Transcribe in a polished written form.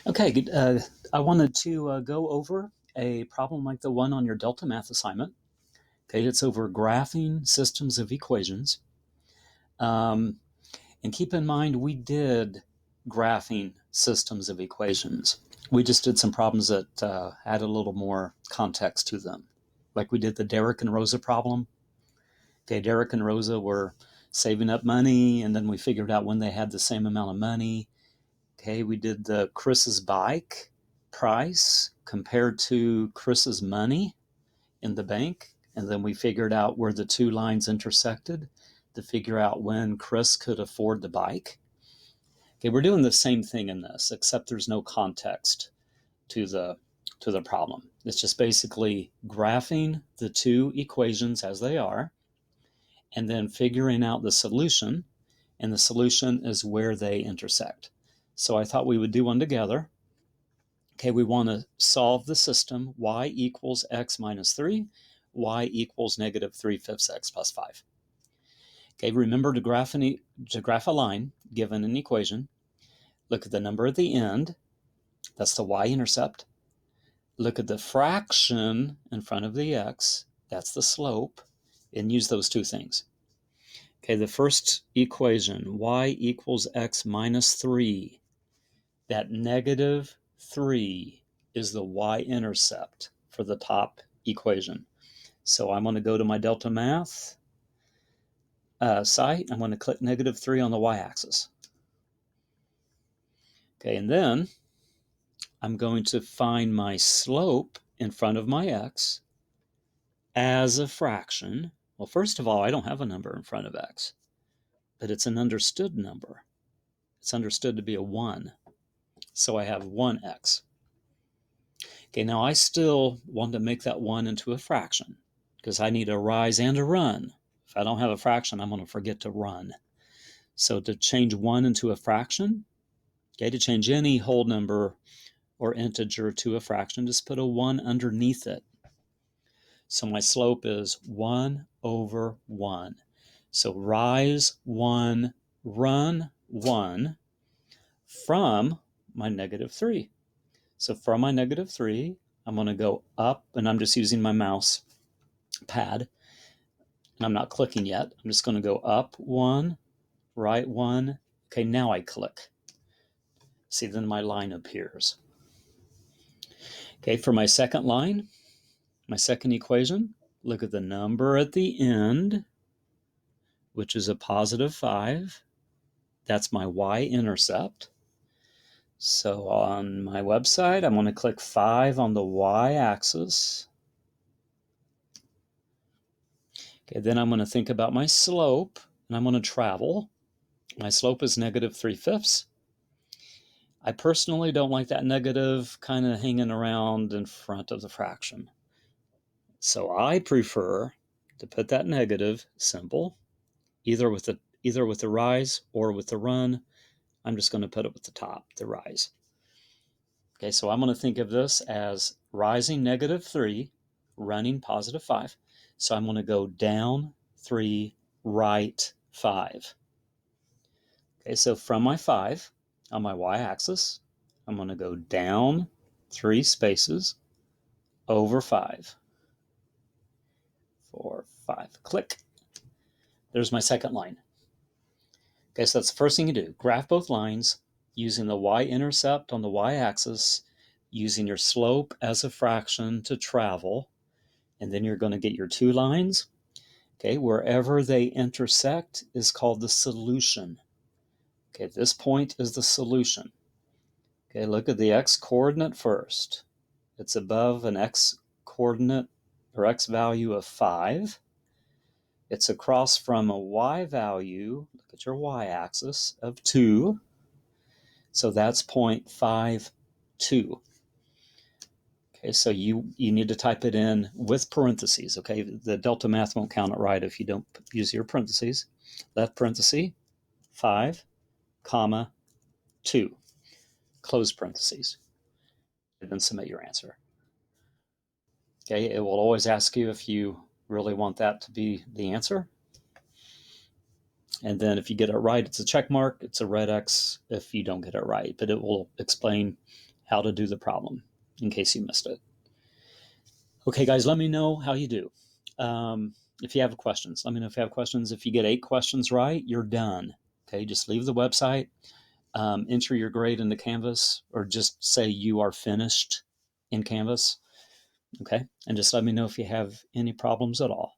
Okay, good. I wanted to go over a problem like the one on your deltamath assignment. Okay, it's over graphing systems of equations. Um, and keep in mind, we did graphing systems of equations. We just did some problems that had a little more context to them. Like we did the Derek and Rosa problem. Okay, Derek and Rosa were saving up money, and then we figured out when they had the same amount of money. Okay, we did the Chris's bike price compared to Chris's money in the bank. And then we figured out where the two lines intersected to figure out when Chris could afford the bike. Okay, we're doing the same thing in this, except there's no context to the problem. It's just basically graphing the two equations as they are and then figuring out the solution, and the solution is where they intersect. So I thought we would do one together. Okay, we want to solve the system y equals x minus 3, y equals negative 3/5 x plus 5. Okay, remember to graph a line given an equation. Look at the number at the end. That's the y-intercept. Look at the fraction in front of the x. That's the slope. And use those two things. Okay, the first equation, y equals x minus 3. That negative 3 is the y-intercept for the top equation. So I'm going to go to my deltamath site. I'm going to click negative 3 on the y-axis. Okay, and then I'm going to find my slope in front of my x as a fraction. Well, first of all, I don't have a number in front of x, but it's an understood number. It's understood to be a 1. So I have 1x. Okay, now I still want to make that 1 into a fraction because I need a rise and a run. If I don't have a fraction, I'm going to forget to run. So to change 1 into a fraction, okay, to change any whole number or integer to a fraction, just put a 1 underneath it. So my slope is 1 over 1. So rise 1, run 1 from my negative 3. So from my negative 3, I'm going to go up, and I'm just using my mouse pad, and I'm not clicking yet. I'm just going to go up 1, right 1. Okay, now I click. See, then my line appears. Okay, for my second line, my second equation, look at the number at the end, which is a positive 5. That's my y-intercept. So on my website, I'm going to click 5 on the y-axis. Okay, then I'm going to think about my slope, and I'm going to travel. My slope is negative 3/5. I personally don't like that negative kind of hanging around in front of the fraction. So I prefer to put that negative symbol either with the rise or with the run. I'm just going to put it with the top, the rise. Okay, so I'm going to think of this as rising negative 3, running positive 5. So I'm going to go down 3, right 5. Okay, so from my 5 on my y-axis, I'm going to go down 3 spaces over 5. 4, 5, click. There's my second line. Okay, so that's the first thing you do. Graph both lines using the y-intercept on the y-axis, using your slope as a fraction to travel, and then you're going to get your two lines. Okay, wherever they intersect is called the solution. Okay, this point is the solution. Okay, look at the x-coordinate first. It's above an x-coordinate or x value of 5. It's across from a y value, look at your y-axis, of 2. So that's 0.52. Okay, so you need to type it in with parentheses. Okay, the deltamath won't count it right if you don't use your parentheses. Left parenthesis, 5, comma, 2. Close parentheses. And then submit your answer. Okay, it will always ask you if you really want that to be the answer. And then if you get it right, it's a check mark. It's a red X if you don't get it right. But it will explain how to do the problem in case you missed it. Okay, guys, let me know how you do. If you have questions, let me know if you have questions. If you get 8 questions right, you're done. Okay, just leave the website, enter your grade into Canvas, or just say you are finished in Canvas. Okay, and just let me know if you have any problems at all.